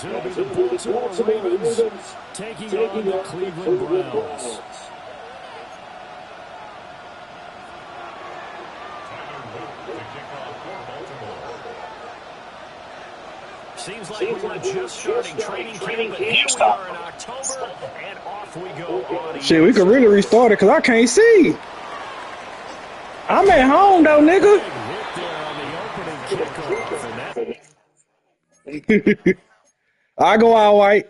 It'll be the Baltimore Ravens taking on the Cleveland Browns. Seems like we were just starting training camp, but here we are in October, and off we go on. Shit, we could really restart it because I can't see. I'm at home, though, nigga. I go out white.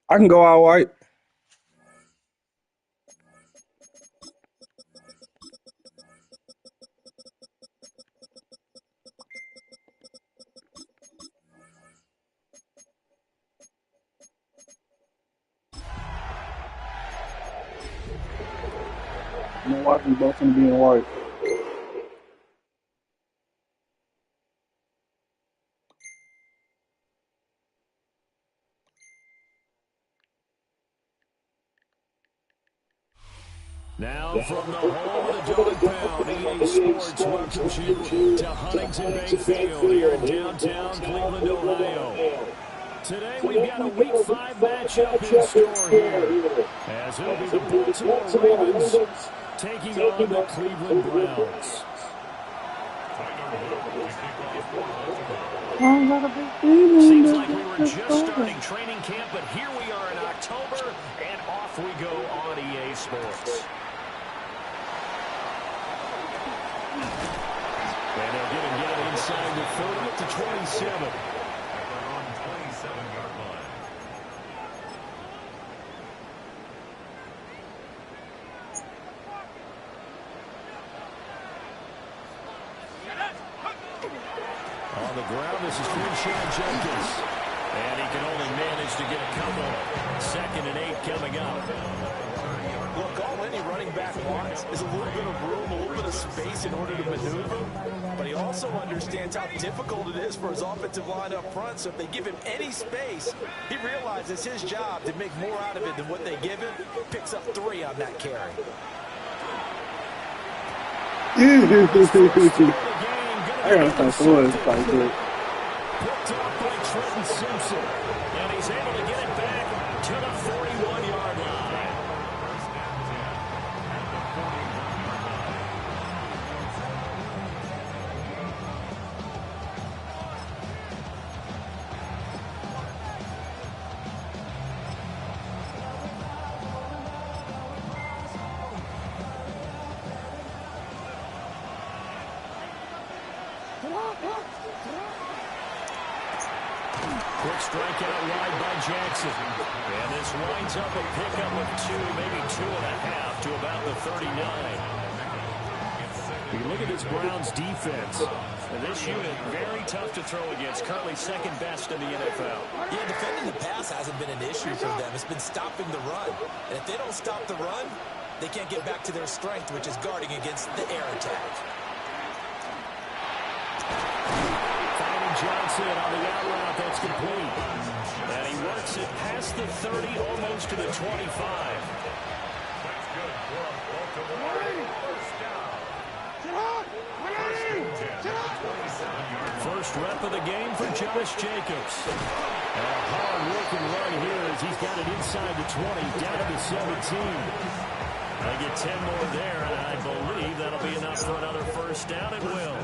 I can go out white. I'm watching both of them being white. Now from the home of the Dog Pound, EA Sports welcomes you to Huntington Bank Field here in downtown Cleveland, Ohio. Today we've got a Week 5 matchup in store here, as it'll be the Baltimore Ravens taking on the Cleveland Browns. Seems like we were just starting training camp, but here we are in October, and off we go on EA Sports. And they'll get it inside the 30 up to 27. On 27-yard line. On the ground, this is Quinshon Judkins. And he can only manage to get a couple. 2nd and 8 coming up. Look, all any running back wants is a little bit of room, a little bit of space in order to maneuver. But he also understands how difficult it is for his offensive line up front. So if they give him any space, he realizes his job to make more out of it than what they give him. Picks up 3 on that carry. I gotta start throwing this fight good. Picked up by Trenton Simpson. And he's able to get it back to the 41-yard line. Quick strikeout wide by Jackson. And this winds up a pickup of 2, maybe 2.5 to about the 39. You look at this Browns defense. And this unit, very tough to throw against. Currently 2nd best in the NFL. Yeah, defending the pass hasn't been an issue for them. It's been stopping the run. And if they don't stop the run, they can't get back to their strength, which is guarding against the air attack. Johnson on the out route, that's complete. And he works it past the 30, almost to the 25. That's good for Baltimore. First rep of the game for Josh Jacobs. And a hard-working run here as he's got it inside the 20, down to 17. I get 10 more there, and I believe that'll be enough for another first down. It will.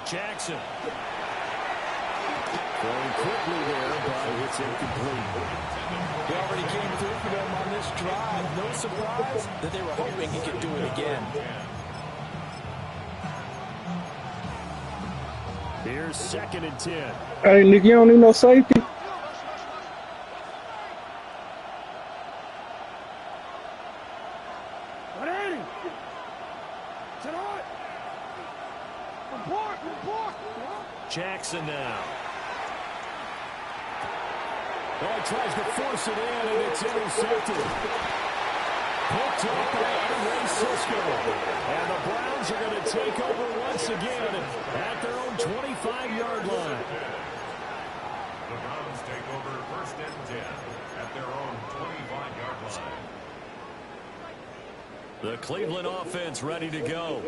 Jackson. Going quickly there, but it's incomplete. He already came through for them on this drive. No surprise that they were hoping he could do it again. Here's 2nd and 10. Hey, Nick, you don't need no safety? Jackson now. Oh, he tries to force it in, and it's intercepted. Picked up by Andre Cisco. And the Browns are going to take over once again at their own 25-yard line. The Browns take over 1st and 10 at their own 25-yard line. The Cleveland offense ready to go.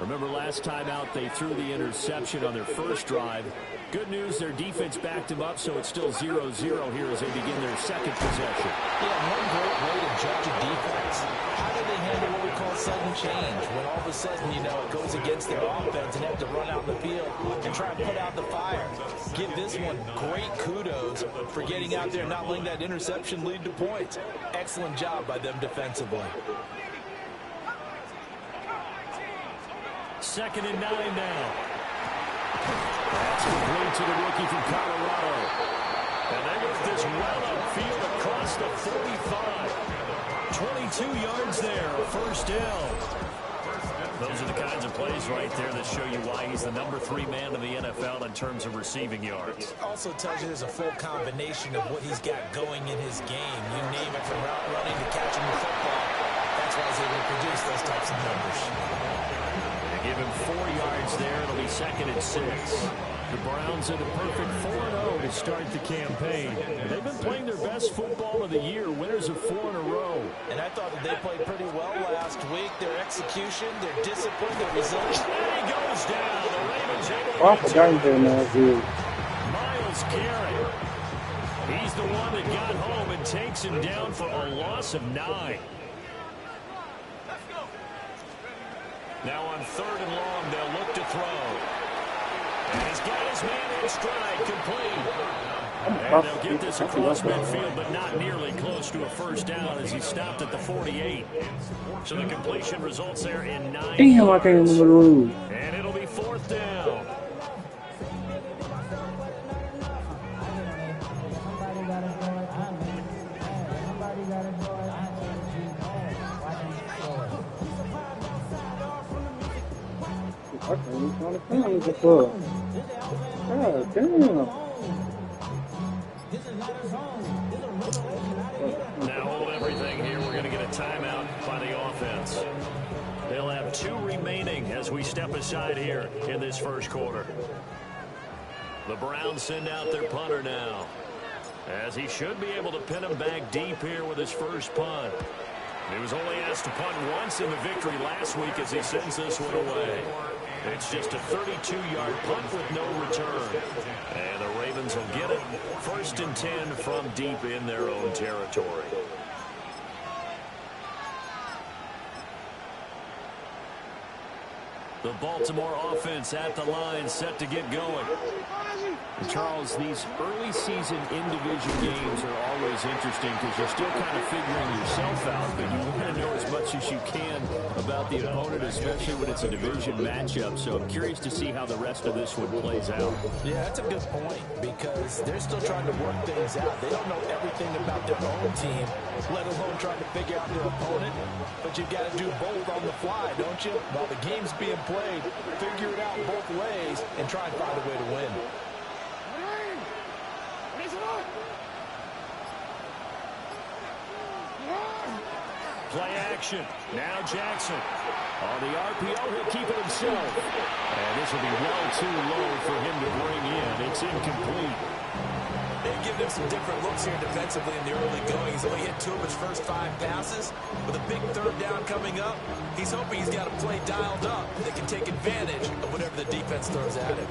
Remember last time out they threw the interception on their first drive. Good news, their defense backed them up, so it's still 0-0 here as they begin their second possession. Yeah, one great way to judge a defense. How do they handle what we call sudden change? When all of a sudden, you know, it goes against their offense and they have to run out the field and try and put out the fire. Give this one great kudos for getting out there and not letting that interception lead to points. Excellent job by them defensively. 2nd and 9 now. That's complete to the rookie from Colorado. And they get this well upfield across the 45. 22 yards there, a 1st down. Those are the kinds of plays right there that show you why he's the #3 man in the NFL in terms of receiving yards. Also tells you there's a full combination of what he's got going in his game. You name it, from route running to catching the football. That's why he's able to produce those types of numbers. Give him 4 yards there. It'll be 2nd and 6. The Browns are the perfect 4-0 to start the campaign. They've been playing their best football of the year, winners of 4 in a row. And I thought that they played pretty well last week. Their execution, their discipline, their resilience. And he goes down. The Ravens able to Myles Garrett. He's the one that got home and takes him down for a loss of 9. Now on 3rd and long, they'll look to throw. And he's got his man in stride, complete. And they'll get this across midfield, but not nearly close to a 1st down as he stopped at the 48. So the completion results there in 9 yards. And it'll be 4th down. God damn. Now hold everything here. We're going to get a timeout by the offense. They'll have 2 remaining as we step aside here in this 1st quarter. The Browns send out their punter now, as he should be able to pin him back deep here with his 1st punt. He was only asked to punt once in the victory last week as he sends this one away. It's just a 32-yard punt with no return. And the Ravens will get it. 1st and 10 from deep in their own territory. The Baltimore offense at the line, set to get going. And Charles, these early season in-division games are always interesting because you're still kind of figuring yourself out, but you want to know as much as you can about the opponent, especially when it's a division matchup. So I'm curious to see how the rest of this one plays out. Yeah, that's a good point because they're still trying to work things out. They don't know everything about their own team, let alone trying to figure out their opponent. But you've got to do both on the fly, don't you? While the game's being played, figure it out both ways and try and find a way to win. Play action. Now Jackson. On the RPO, he'll keep it himself. And this will be well too low for him to bring in. It's incomplete. They've given him some different looks here defensively in the early going. He's only hit 2 of his first 5 passes. With a big 3rd down coming up, he's hoping he's got a play dialed up that can take advantage of whatever the defense throws at him.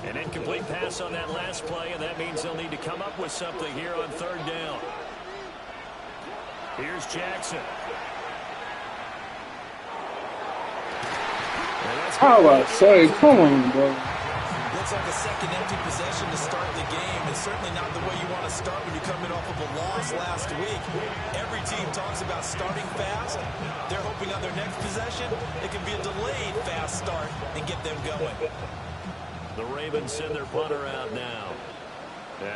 An incomplete pass on that last play, and that means they'll need to come up with something here on 3rd down. Here's Jackson. How I say, come on, bro. Looks like a second empty possession to start the game. It's certainly not the way you want to start when you're coming off of a loss last week. Every team talks about starting fast. They're hoping on their next possession, it can be a delayed fast start and get them going. The Ravens send their punter out now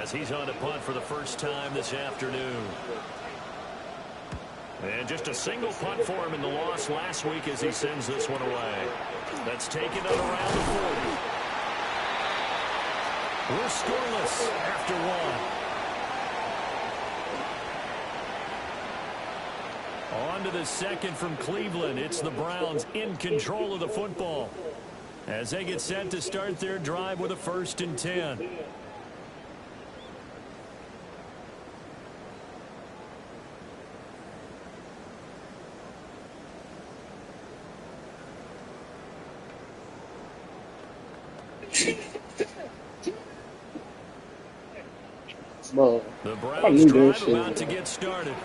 as he's on to punt for the first time this afternoon. And just a single punt for him in the loss last week as he sends this one away. That's taken it around the 40. We're scoreless after one. On to the second from Cleveland. It's the Browns in control of the football as they get set to start their drive with a 1st and 10. The Browns drive about to get started.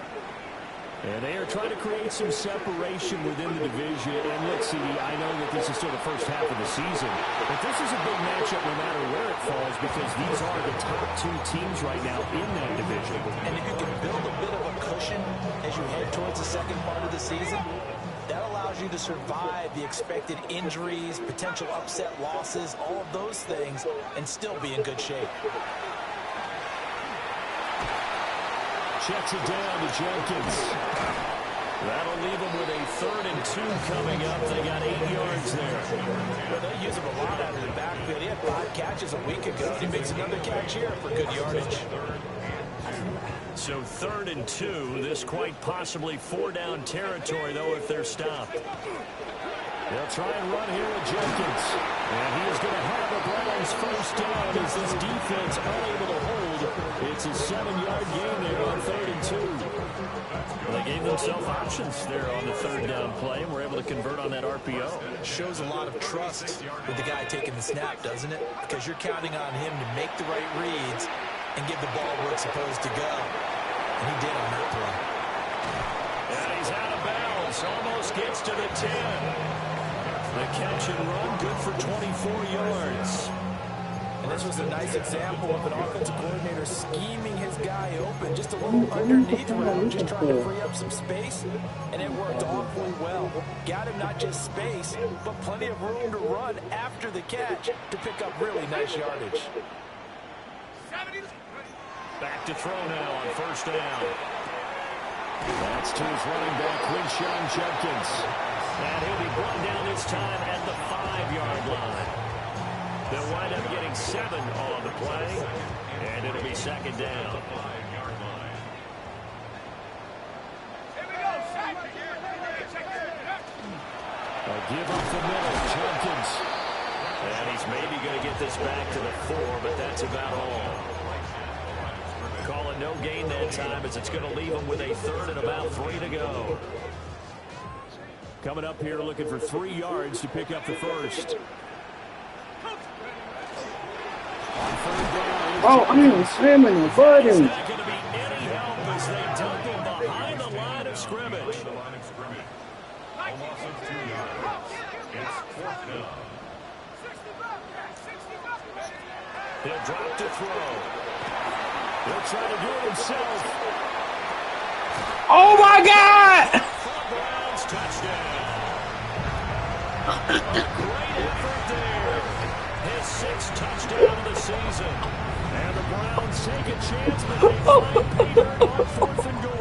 And they are trying to create some separation within the division. And let's see, I know that this is still the first half of the season, but this is a big matchup no matter where it falls because these are the top 2 teams right now in that division. And if you can build a bit of a cushion as you head towards the second part of the season, that allows you to survive the expected injuries, potential upset losses, all of those things, and still be in good shape. Checks it down to Jenkins. That'll leave them with a 3rd and 2 coming up. They got 8 yards there. Well, they use him a lot out of the backfield. He had 5 catches a week ago. He makes another catch here for good yardage. So 3rd and 2. This quite possibly 4-down territory, though, if they're stopped. They'll try and run here with Jenkins. And he is going to have the Browns 1st down as this defense unable to hold. It's a 7-yard gain there on 3rd and 2. Well, they gave themselves options there on the 3rd down play, and were able to convert on that RPO. Shows a lot of trust with the guy taking the snap, doesn't it? Because you're counting on him to make the right reads and give the ball where it's supposed to go. And he did on that play. And he's out of bounds. Almost gets to the 10. The catch and run, good for 24 yards. And this was a nice example of an offensive coordinator scheming his guy open, just a little underneath route, just trying to free up some space, and it worked awfully well. Got him not just space, but plenty of room to run after the catch to pick up really nice yardage. Back to throw now on 1st down. That's to his running back, Quinshon Judkins. And he'll be brought down this time at the 5-yard line. They'll wind up getting 7 on the play, and it'll be 2nd down. A give up the middle, Judkins. And he's maybe going to get this back to the 4, but that's about all. Call it no gain that time as it's going to leave him with a 3rd and about 3 to go. Coming up here looking for 3 yards to pick up the 1st. On 3rd down. Oh, I'm slamming the button. It's not going to be any help as they dump him behind the line of scrimmage. He'll drop to throw. He'll try to do it himself. Oh, my God. Browns touchdown. A great effort there. His 6th touchdown of the season. And the Browns take a chance, but they find Peter on 4th and goal.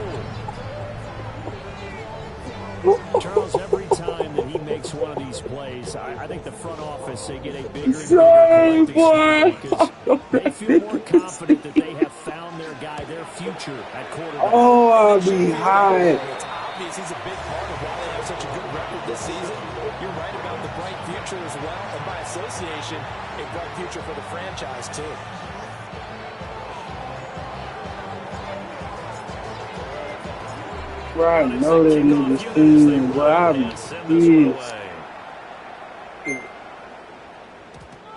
Charles, every time that he makes one of these plays, I think the front office, they get a bigger and bigger because they feel more confident that they have found their guy, their future at quarterback. Oh, I'll be high. It's obvious he's a big part of why they have such a good record this season. You're right about the bright future as well, and by association, a bright future for the franchise too. Bro, I know that nigga's team, but I'm pissed.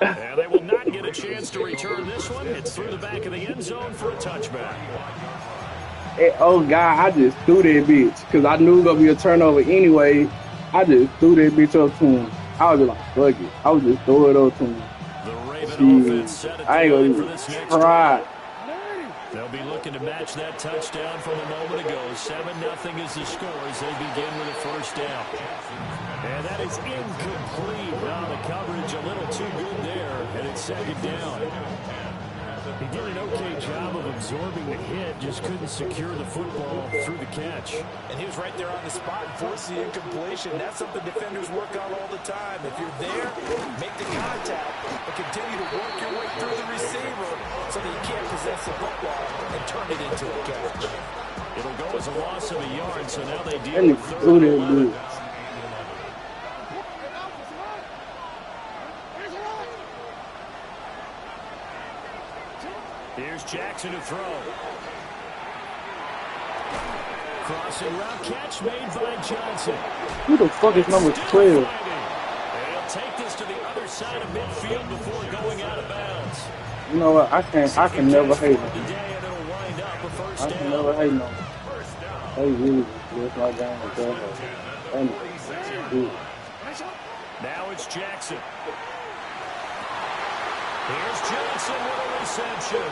And they will not get a chance to return this one. It's through the back of the end zone for a touchback. Hey, oh, God, I just threw that bitch because I knew it was going to be a turnover anyway. I just threw that bitch up to him. I was just like, fuck it. I was just throw it up to him. The Raven offense set it I ain't for going this to next try. drive. They'll be looking to match that touchdown from a moment ago. 7-0 is the score as they begin with a 1st down. And that is incomplete. Now the coverage a little too good there, and it's 2nd down. He did an okay job of absorbing the hit, just couldn't secure the football through the catch. And he was right there on the spot and forced the incompletion. That's something defenders work on all the time. If you're there, make the contact, but continue to work your way through the receiver so that you can't possess the football and turn it into a catch. It'll go as a loss of a yard, so now they deal with third and 11. Here's Jackson to throw. Crossing route catch made by Johnson. Who the fuck is number 12? They'll take this to the other side of midfield before going out of bounds. You know what? I can never hate him. I can never hate him. They really just my game with that. Now it's Jackson. Here's Johnson with a reception.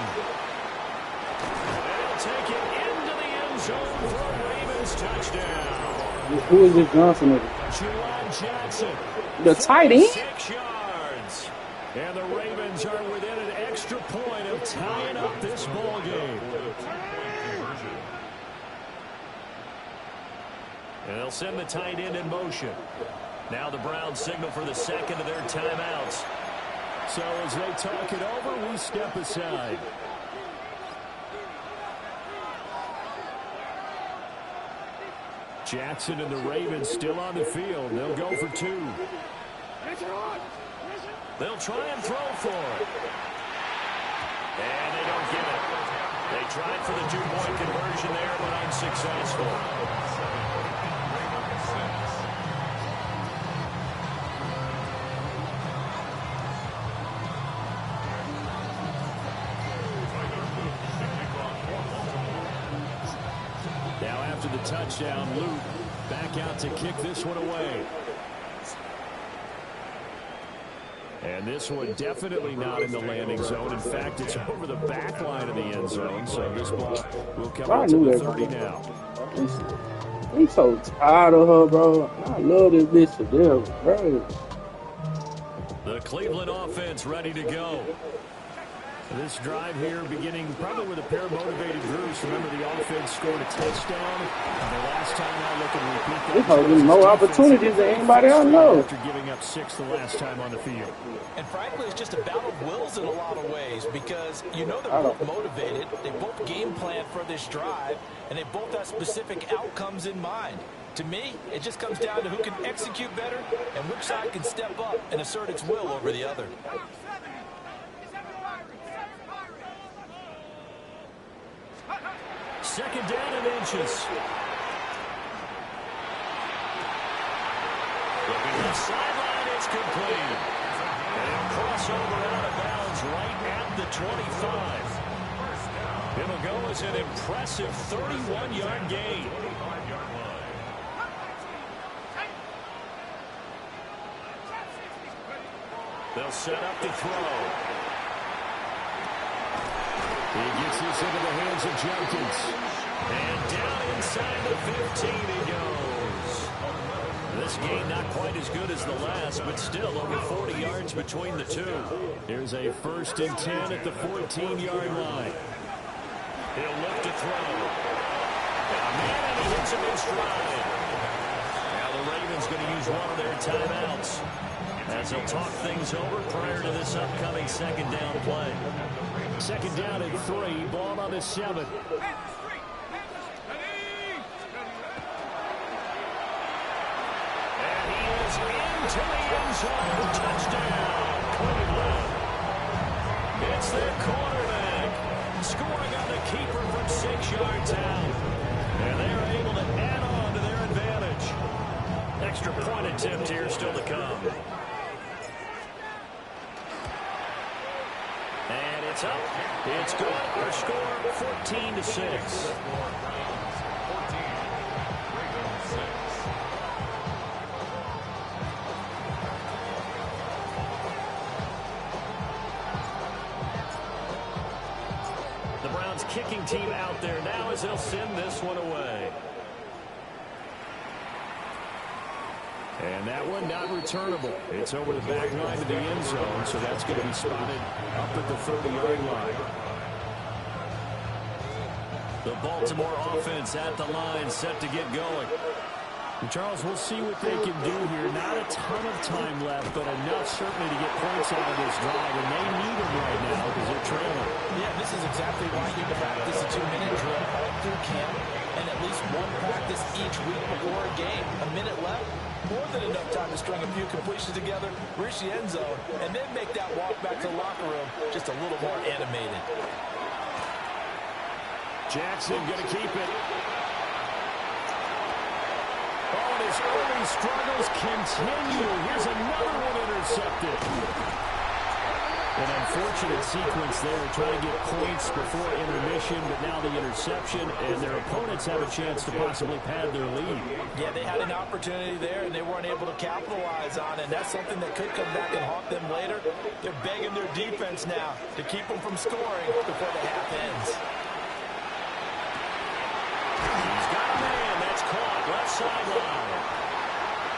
They'll take it into the end zone for a Ravens touchdown. Who is this Johnson? Juwan Johnson. The tight end? 6 yards. And the Ravens are within an extra point of tying up this ball game. And they'll send the tight end in motion. Now the Browns signal for the second of their timeouts. So as they talk it over, we step aside. Jackson and the Ravens still on the field. They'll go for 2. They'll try and throw for it. And they don't get it. They tried for the 2-point conversion there, but unsuccessful. After the touchdown, Luke back out to kick this one away. And this one definitely not in the landing zone. In fact, it's over the back line of the end zone. So this ball will come out to the 30 now. I'm so tired of her, bro. I love this bitch to death, bro. The Cleveland offense ready to go. This drive here beginning probably with a pair of motivated groups. Remember, the offense scored a touchdown. And the last time I look and repeat that. They're having more opportunities than anybody else knows. After giving up 6 the last time on the field. And frankly, it's just a battle of wills in a lot of ways because you know they're both motivated. They both game plan for this drive, and they both have specific outcomes in mind. To me, it just comes down to who can execute better and which side can step up and assert its will over the other. Second down and inches. Looking left sideline, it's complete. And crossover out of bounds right at the 25. It'll go as an impressive 31-yard gain. They'll set up to throw. He gets this into the hands of Jenkins. And down inside the 15 he goes. This game not quite as good as the last, but still over 40 yards between the two. Here's a 1st and 10 at the 14-yard line. He'll look to throw. And he hits him in stride. Now the Ravens going to use one of their timeouts as they'll talk things over prior to this upcoming second down play. Second down and 3, ball on the 7. And he is into the end zone. Touchdown, Cleveland. It's their quarterback scoring on the keeper from 6 yards out. And they're able to add on to their advantage. Extra point attempt here still to come. And it's up. It's good. Our score 14-6. The Browns kicking team out there now as they'll send this one away. And And that one not returnable. It's over the back line of the end zone, so that's going to be spotted up at the 30-yard line. The Baltimore offense at the line, set to get going. And Charles, we'll see what they can do here. Not a ton of time left, but enough certainly to get points out of this drive, and they need them right now because they're trailing. Yeah, this is exactly why you practice a 2-minute drill all through camp and at least one practice each week before a game. A minute left, more than enough time to string a few completions together, reach the end zone, and then make that walk back to the locker room just a little more animated. Jackson going to keep it. Oh, and his early struggles continue. Here's another one intercepted. An unfortunate sequence there, trying to get points before intermission, but now the interception, and their opponents have a chance to possibly pad their lead. Yeah, they had an opportunity there, and they weren't able to capitalize on it, and that's something that could come back and haunt them later. They're begging their defense now to keep them from scoring before the half ends. He's got a man. That's caught. Left sideline.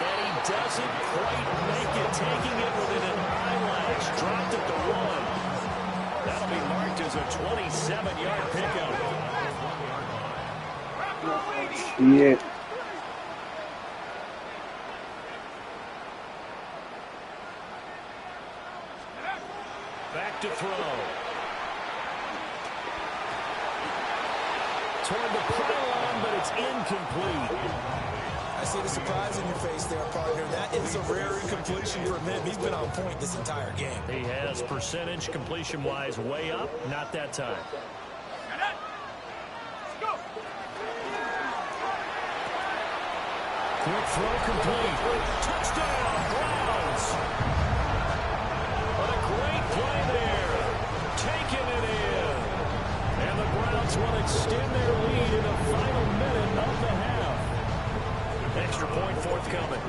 And he doesn't quite make it, taking it within an eyelash. Dropped at the 1. That'll be marked as a 27-yard pickup. Yeah. Back to throw. Toward the pylon, but it's incomplete. I see the surprise in your face there, partner. That is a rare incompletion for him. He's been on point this entire game. He has percentage completion-wise way up. Not that time. Quick throw complete. Touchdown, Browns. What a great play there. Taking it in. And the Browns will extend their lead in the final minute of the half. Extra point forthcoming.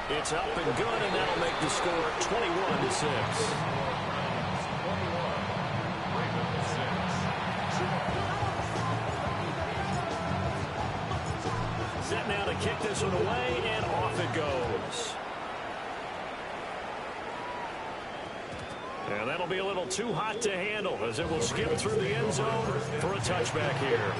It's up and good, and that'll make the score 21-6. Set now to kick this one away, and off it goes. And that'll be a little too hot to handle as it will skip through the end zone for a touchback here.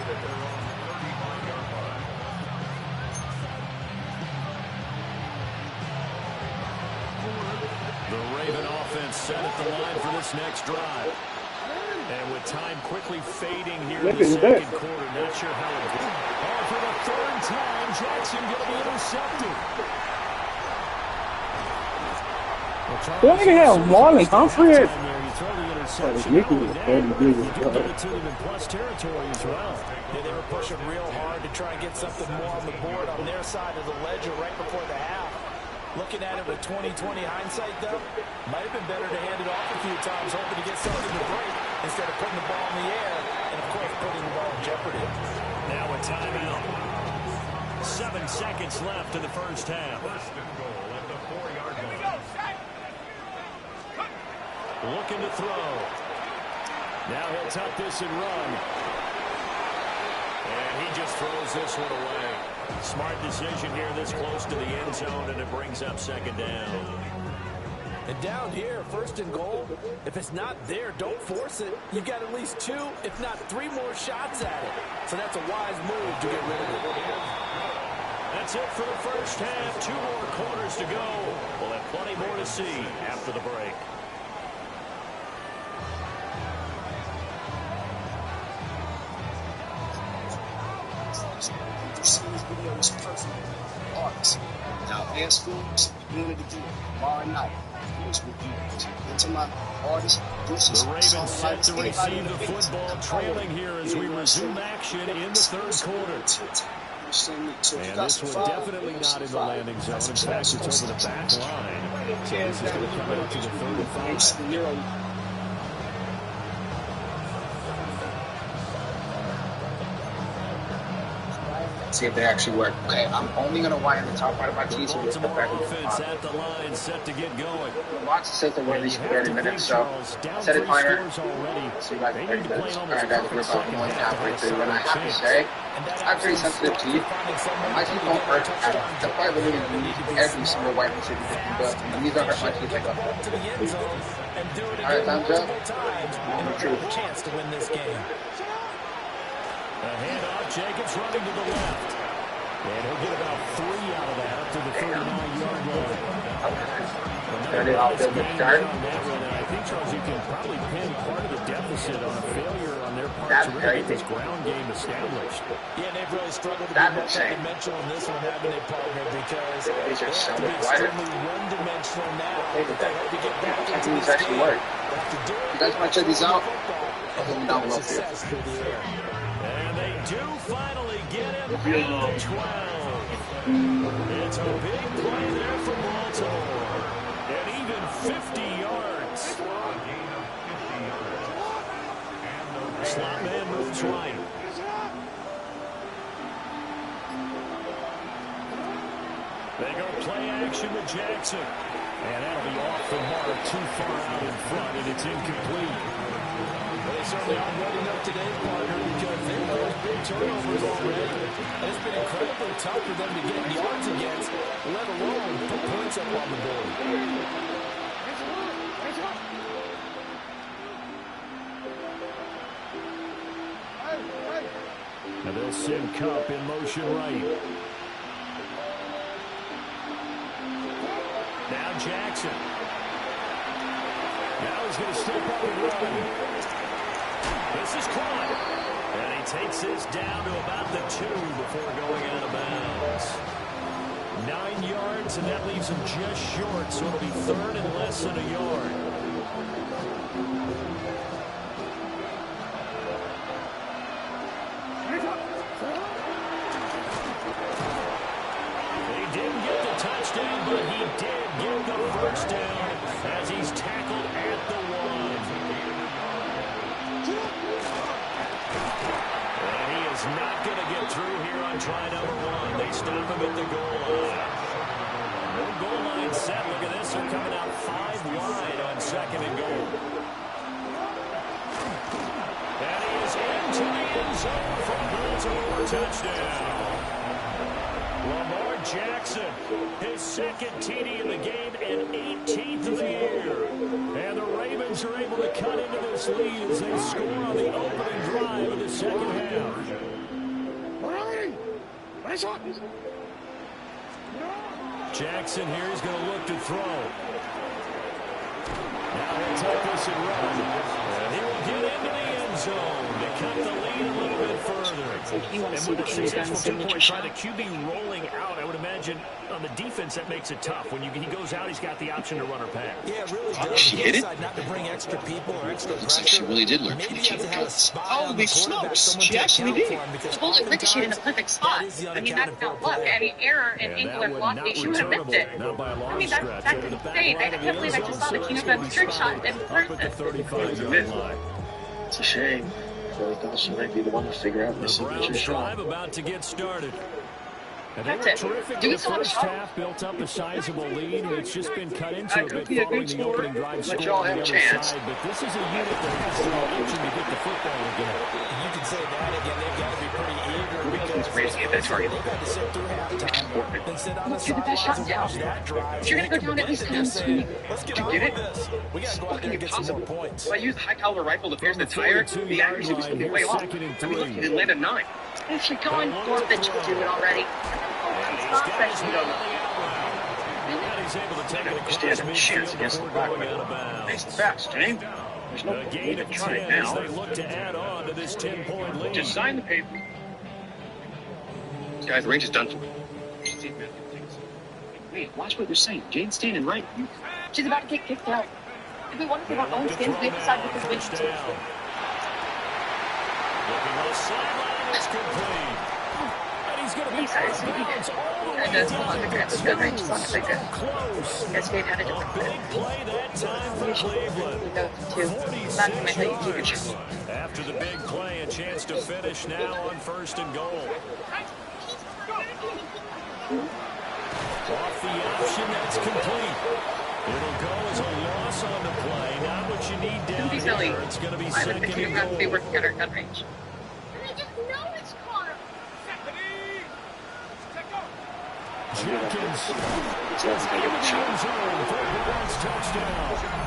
The Raven offense set at the line for this next drive. And with time quickly fading here in the second quarter, not sure how it goes. Oh, for the third time, Jackson going to be intercepted. They only have Marlon Humphrey. Nick was to them in plus territory as well. Yeah, they were pushing real hard to try and get something more on the board on their side of the ledger right before the half. Looking at it with 20/20 hindsight, though, might have been better to hand it off a few times, hoping to get something to break instead of putting the ball in the air and, of course, putting the ball in jeopardy. Now a timeout. 7 seconds left in the first half. First and goal at the 4-yard line. Looking to throw. Now he'll tuck this and run. And he just throws this one away. Smart decision here this close to the end zone, and it brings up second down. And down here, first and goal, if it's not there, don't force it. You've got at least 2, if not 3 more shots at it. So that's a wise move to get rid of it. That's it for the first half. 2 more quarters to go. We'll have plenty more to see after the break. Was perfect. Artists. Now, dance schools, you wanted to do it tomorrow night. Here's what you do. Into my artists, the Ravens set to receive the football, trailing here as we resume action in the third quarter. And this one definitely not in the landing zone. In fact, it's over the back line. So this is going to come out to the 35. See if they actually work. Okay, I'm only going to widen the top part of my teeth so we get the back of the Offense at the line, set to get going. Lots of says they're going to reach 30 minutes, so set a timer. See like 30 minutes. All right, guys, we're about more than halfway through. And I have to say, I'm pretty sensitive teeth. My teeth don't hurt at all. That's why I literally use every single white city, but these don't hurt my teeth like that. All right, time's up. Chance to win this game. A handoff, Jacobs running to the left. And he'll get about 3 out of that up to the 39-yard line. I think, Charles, you can probably pin part of the deficit on a failure on their part to really get this ground game established. Yeah, they've really struggled to be multi-dimensional in this one, having a partner, because they have to be extremely one-dimensional now. They hope to get back into this game. You guys want to check these out? I'll put them down below for you. And they do finally get him at the 12. It's a big play there for Baltimore. And even 50 yards. Slot man moves right. They go play action with Jackson. And that'll be off the mark, too far out in front, and it's incomplete. They certainly aren't ready enough today, partner, because they've those big turnovers already. And it's been incredibly tough for them to get yards against, let alone put points up on the board. Now they'll send Cup in motion right. Now Jackson. Now he's going to step up and run. This is caught. And he takes this down to about the 2 before going out of bounds. 9 yards, and that leaves him just short, so it'll be 3rd and less than a yard. He didn't get the touchdown, but he did get the first down as he's tackled at the 1. And he is not going to get through here on try number 1. They stop him at the goal line. No goal line set. Look at this. They're coming out 5 wide on 2nd and goal. And he is into the end zone for Baltimore touchdown. Lamar Jackson, his 2nd TD in the game and 18th of the year. And the Ravens are able to cut into this lead as they score on the opening drive of the 2nd half. Jackson here is going to look to throw. Now he'll take this and run. And he will get into the end zone to cut the lead a little bit further. And with a successful 2-point try, the QB rolling out, I would imagine on the defense that makes it tough. When he goes out, he's got the option to run or pass. Yeah, it really does. She hit it? Not to bring extra people or extra Looks like she really did learn from the kid. Holy smokes, she actually did. The bullet ricocheted in a perfect spot. I mean, that's not luck. Any error in angular velocity, she would have missed it. I mean, that's insane. I can't believe I just saw the King of Them trick shot in person. It's a shame. I really thought she might be the one to figure out this signature shot. Drive about to get started. And That's they were it. terrific Do in we the still have a first shot? half, built up a sizable lead, and it's just been cut into a bit be a following good the score. opening drive Let score y'all on the have a other chance. side. But this is a unit that has to be itching to get the football again. You can say that again. They've got to be pretty eager because Raising it, that's right. they've got to sit through halftime and sit on the Get the best shot sidelines and down. watch that drive. If you're going to go down, at least come swinging. Let's get Did you on get with it? this. We got to go out there and get some more points. So I used a high-caliber rifle to pierce the tire. The accuracy was going way off. I mean, look, it landed 9. If you're going for it, then you do it already. Stop that, you don't know. And he's able to take it across Stand a chance midfield against the before black going out of man. bounds. Nice and fast, Jane. There's no A gain of 10 trying as now. they look to add on to this 10-point lead. Just sign the paper. Guys, the range is done for. Wait, watch what you're saying. Jane's standing right. She's about to get kicked out. If we want to give our own skins, we have to decide what this wins to. Looking on the sideline, it's complete. And he's going to be out of bounds all the way That's down good range. As long as they good. Escape had a different Big play that time for Cleveland. We go to 46 not to mention you keep it. yards. After the big play, a chance to finish now on 1st and goal. Off the option, that's complete. It'll go as a loss on the play. Not what you need down here. It's going to be second and goal. We have to be working at our gun range. Jenkins. Touchdown.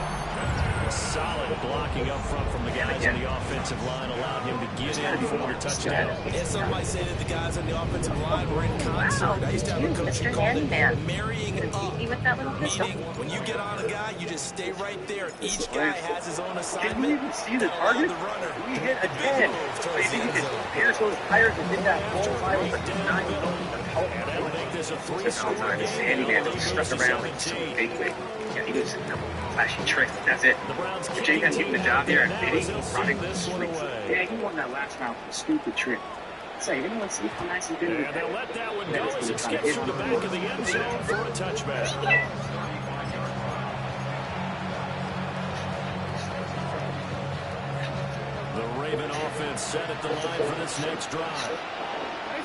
Solid blocking up front from the guys on the offensive line allowed him to get in for the touchdown. And some might say that the guys on the offensive line were in concert. I used to have a coach who called it marrying up. Meaning, when you get on a guy, you just stay right there. Each guy has his own assignment. Did we even see the target? We hit a 10. So you think you just pierce those tires and did that whole line with a 9? That'll make this a three-score game. This handyman that stuck around like some fake thing. Yeah, he was a flashy trick. That's it. If Jake has getting the job here at Biddy, yeah, he won that last round for a stupid trick. Say, anyone see how nice he did it? And they'll let that one go as it skips from the back of the end zone for a touchback. The Raven offense set at the line for this next drive.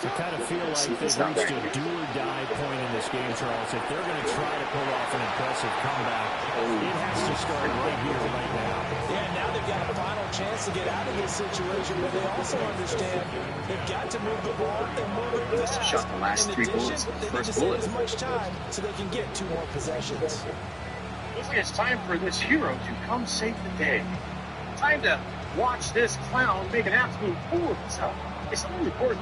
I kind of feel like they've reached a do-or-die point in this game, Charles. If they're going to try to pull off an impressive comeback, it has to start right here, right now. Yeah, now they've got a final chance to get out of this situation, but they also understand they've got to move the ball and move it fast. Shot the last three bullets. First bullet. As much time so they can get 2 more possessions. Looks like it's time for this hero to come save the day. Time to watch this clown make an absolute fool of himself. It's only important.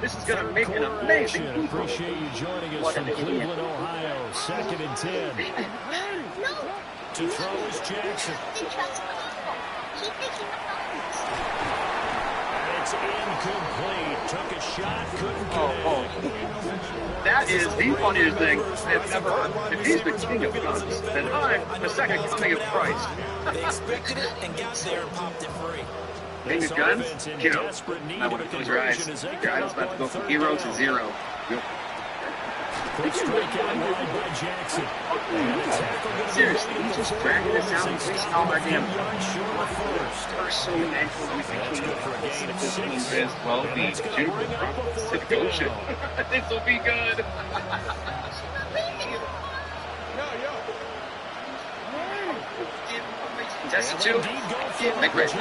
This is going to make an amazing people. Appreciate you joining us from Cleveland, Ohio. 2nd and 10. To throw is Jackson. It's incomplete. Took a shot, couldn't connect. That is the funniest thing I've ever heard. If he's the king of guns, then I'm the second coming of Christ. They expected it and got there and popped it free. King of guns? Hero. I want to close your eyes. Your idol's about to go from hero to zero. Quick strike out wide by Jackson. Seriously, he's just dragging this out and wasting all our damn personal mental well the Juniper Pacific Ocean. This will be good. Test it too. Make ready.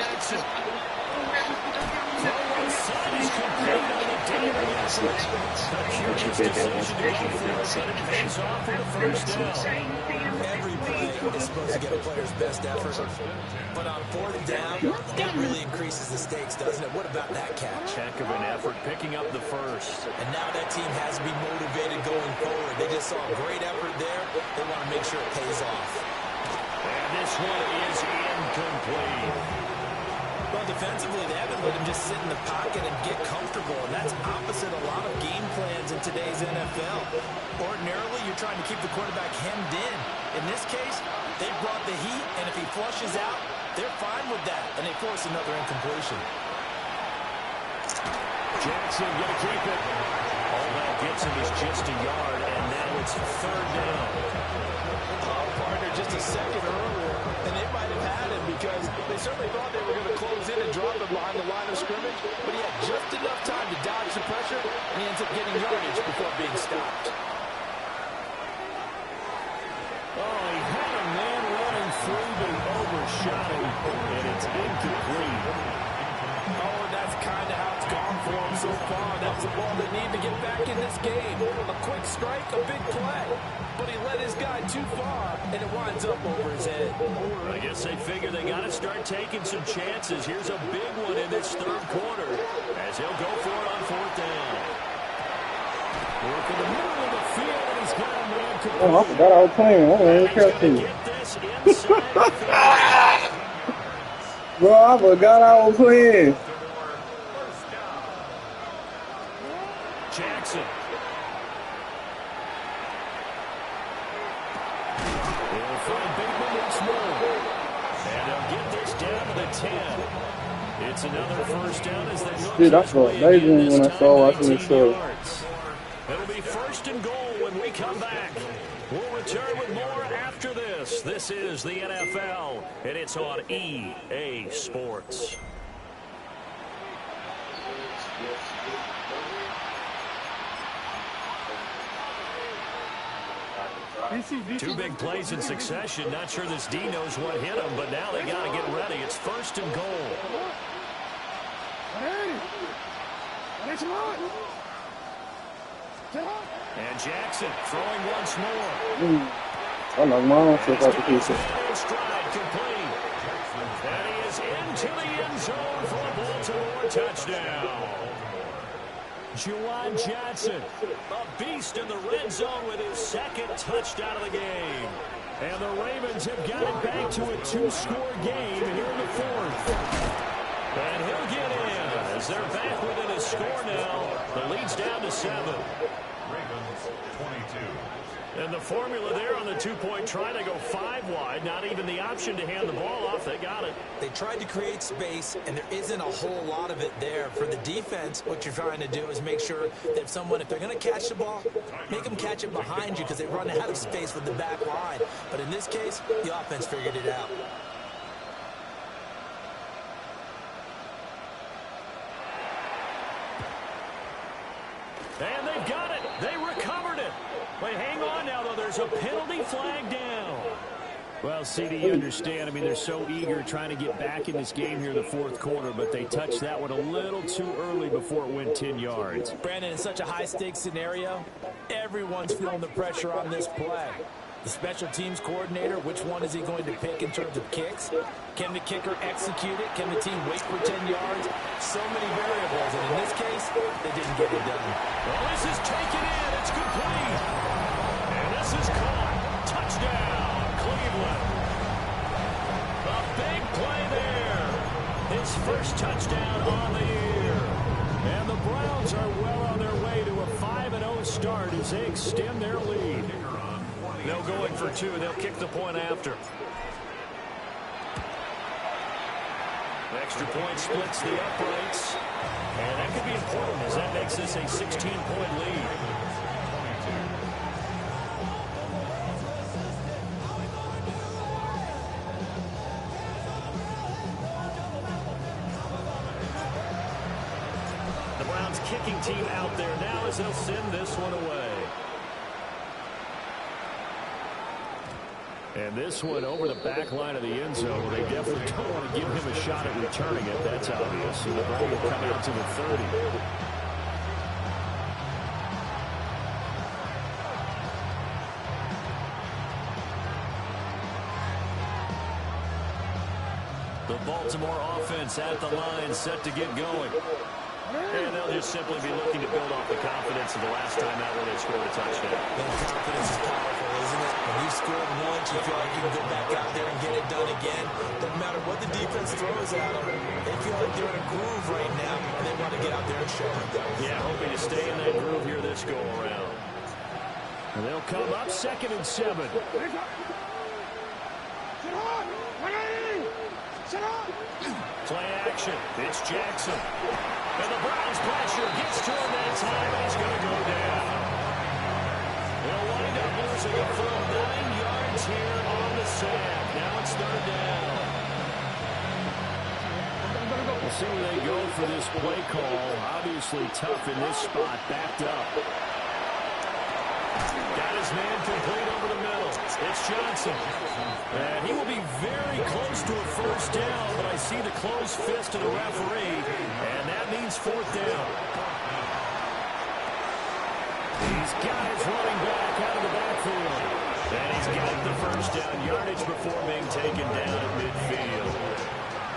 Every play is supposed to get a player's best effort, but on 4th down, it really increases the stakes, doesn't it? What about that catch? Heck of an effort picking up the first. And now that team has to be motivated going forward. They just saw a great effort there. They want to make sure it pays off. And this one is incomplete. Well, defensively, they haven't let him just sit in the pocket and get comfortable, and that's opposite a lot of game plans in today's NFL. Ordinarily, you're trying to keep the quarterback hemmed in. In this case, they brought the heat, and if he flushes out, they're fine with that, and they force another incompletion. Jackson going to keep it. All that gets him is just a yard, and now it's 3rd down. Partner just a second earlier, and they might have had him because they certainly thought they were going to close in and drop him behind the line of scrimmage, but he had just enough time to dodge the pressure, and he ends up getting yardage before being stopped. Oh, he had a man running through, but he overshot him, and it's incomplete. Oh, and that's kind of how it's gone for him so far. That was a ball they need to get back in this game. A quick strike, a big play. But he led his guy too far, and it winds up over his head. I guess they figure they got to start taking some chances. Here's a big one in this 3rd quarter as he'll go for it on 4th down. Work in the middle of the field, and he's got a man to Oh, I forgot I was playing. I didn't care to. get this inside. Bro, I forgot I was playing. Jackson. They'll find Bateman once more. And they'll get this down to the 10. It's another 1st down as they look. Dude, I felt amazing when I saw watching this show. It'll be 1st and goal when we come back. We'll return with more after this. This is the NFL, and it's on EA Sports. Two big plays in succession. Not sure this D knows what hit him, but now they got to get ready. It's 1st and goal. And Jackson throwing once more. I know mom took out the piece. Stride complete. And he is into the end zone for a Baltimore touchdown. Juwan Johnson, a beast in the red zone with his 2nd touchdown of the game. And the Ravens have got it back to a 2-score game here in the 4th. And he'll get in as they're back within a score now. The lead's down to 7. Ravens 22. And the formula there on the 2-point try, they go 5 wide. Not even the option to hand the ball off. They got it. They tried to create space, and there isn't a whole lot of it there. For the defense, what you're trying to do is make sure that if they're going to catch the ball, make them catch it behind you because they run out of space with the back line. But in this case, the offense figured it out. And they've got it. They recovered it. Wait, hang on now, though. There's a penalty flag down. Well, CD, you understand. I mean, they're so eager trying to get back in this game here in the 4th quarter, but they touched that one a little too early before it went 10 yards. Brandon, in such a high-stakes scenario, everyone's feeling the pressure on this play. The special teams coordinator, which one is he going to pick in terms of kicks? Can the kicker execute it? Can the team wait for 10 yards? So many variables, and in this case, they didn't get it done. Well, this is taken in. It's complete. And this is caught. Touchdown, Cleveland. A big play there. His 1st touchdown on the year. And the Browns are well on their way to a 5-0 start as they extend their lead. They'll go in for 2. They'll kick the point after. The extra point splits the uprights. And that could be important as that makes this a 16-point lead. The Browns kicking team out there now as they'll send this one away. And this one over the back line of the end zone. They definitely don't want to give him a shot at returning it. That's obvious. So the ball will come out to the 30. The Baltimore offense at the line, set to get going. And they'll just simply be looking to build off the confidence of the last time out where they scored a touchdown. And confidence is powerful, isn't it? When you've scored once, you feel like you can go back out there and get it done again. Doesn't matter what the defense throws at them. They feel like they're in a groove right now, and they want to get out there and show it. Yeah, hoping to stay in that groove here this go-around. And they'll come up 2nd and 7. Play action. It's Jackson. And the Browns pressure gets to him that time, and he's going to go down. They'll wind up losing a full 9 yards here on the sack. Now it's 3rd down. We'll see where they go for this play call. Obviously tough in this spot, backed up. Got his man complete over the middle. It's Johnson. And he will be very close to a 1st down, but I see the closed fist of the referee, and that means 4th down. He's got his running back out of the backfield. And he's got the 1st down yardage before being taken down at midfield.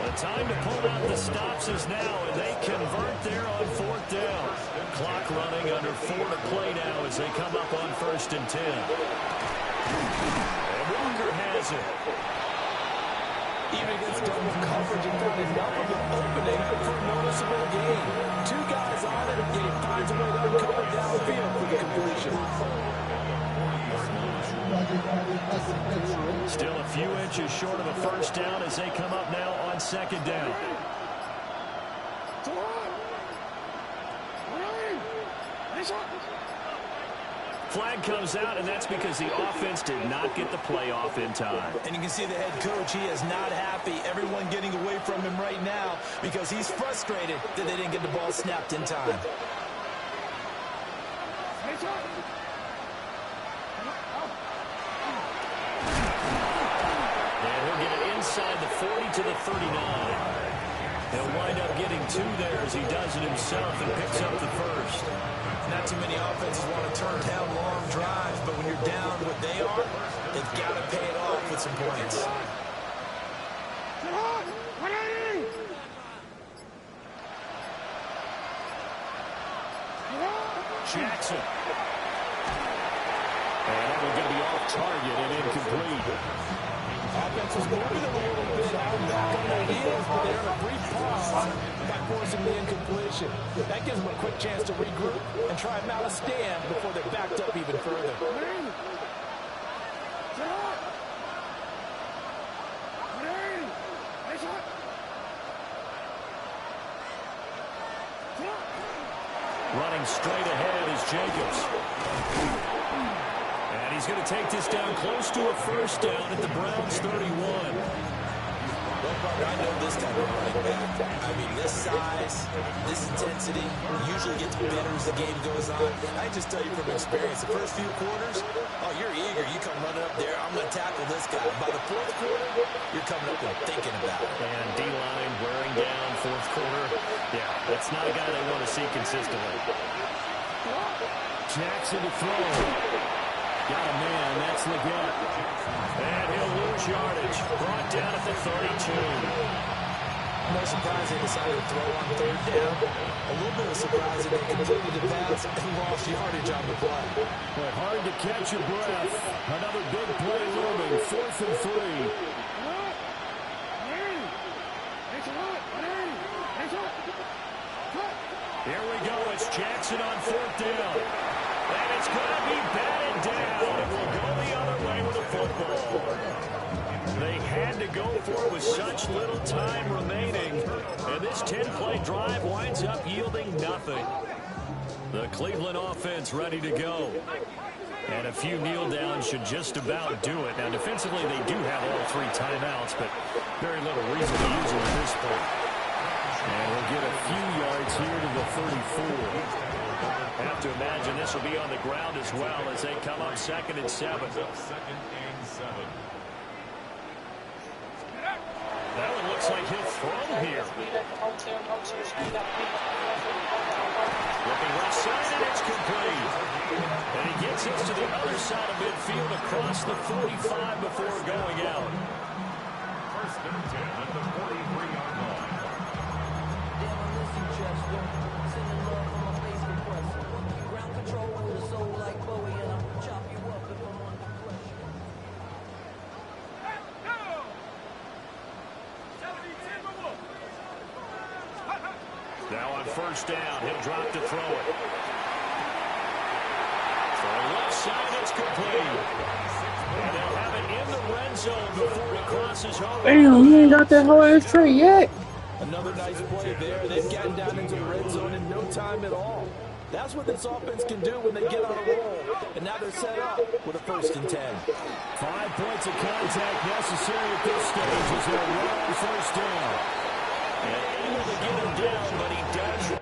The time to pull out the stops is now, and they convert there on 4th down. Clock running under 4 to play now as they come up on 1st and 10. And Walker has it. Even against double coverage, he found enough of an opening for a noticeable gain. 2 guys on it, and he finds a way to uncover downfield for the completion. Still a few inches short of a 1st down as they come up now on 2nd down. Flag comes out, and that's because the offense did not get the play off in time. And you can see the head coach, he is not happy. Everyone getting away from him right now because he's frustrated that they didn't get the ball snapped in time. inside the 40 to the 39. He'll wind up getting 2 there as he does it himself and picks up the first. Not too many offenses want to turn down long drives, but when you're down what they are, they've got to pay it off with some points. Jackson. And that one going to be off target and incomplete. Offense was moving a little bit out back on their heels, but they're in a brief pause by forcing the incompletion. That gives them a quick chance to regroup and try and mount a stand before they're backed up even further. Running straight ahead is Jacobs. And he's going to take this down close to a first down at the Browns' 31. Well, partner, I know this type of running back. I mean, this size, this intensity usually gets better as the game goes on. I just tell you from experience, the first few quarters, oh, you're eager. You come running up there, I'm going to tackle this guy. By the fourth quarter, you're coming up and thinking about it. And D-line wearing down fourth quarter. Yeah, that's not a guy they want to see consistently. Jackson to throw. Got a man, that's Leggett. And he'll lose yardage. Brought down at the 32. No surprise they decided to throw on third down. A little bit of surprise that they completed the pass and lost yardage on the play. But hard to catch your breath. Another big play looming. 4th and 3. Here we go. It's Jackson on 4th down. And it's going to be batted down. It will go the other way with the football. They had to go for it with such little time remaining. And this 10-play drive winds up yielding nothing. The Cleveland offense ready to go. And a few kneel downs should just about do it. Now, defensively, they do have all 3 timeouts, but very little reason to use them at this point. And we'll get a few yards here to the 34. Have to imagine this will be on the ground as well as they come up 2nd and 7. That one looks like he'll throw here. Looking left side, and it's complete. And he gets us to the other side of midfield across the 45 before going out. 1st and 10 at the 43-yard line. Now on 1st down, he'll drop to throw it. For left side, it's complete. And they'll have it in the red zone before he crosses home. Damn, he ain't got that whole ass tray yet. Another nice play there. They've gotten down into the red zone in no time at all. That's what this offense can do when they get on a roll. And now they're set up with a 1st and 10. 5 points of contact necessary at this stage as they're running 1st down. And able to get him down, but he does.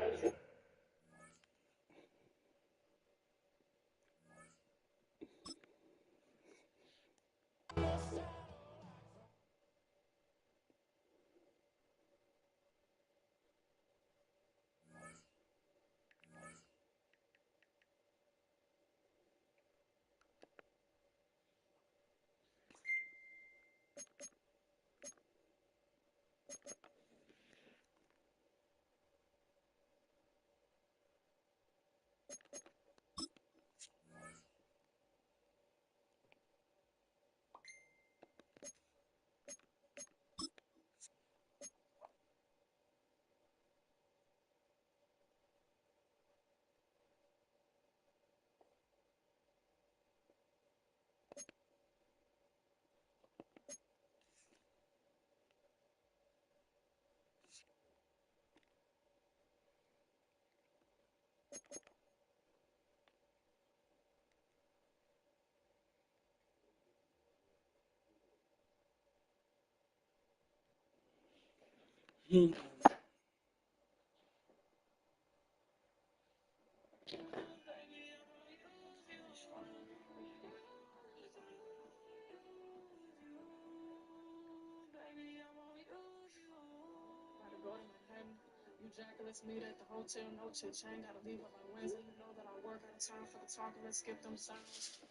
jacket, let's meet at the hotel, no chit chain, gotta leave up by Wednesday, you know that I work out of time for the talking, let's skip them sounds.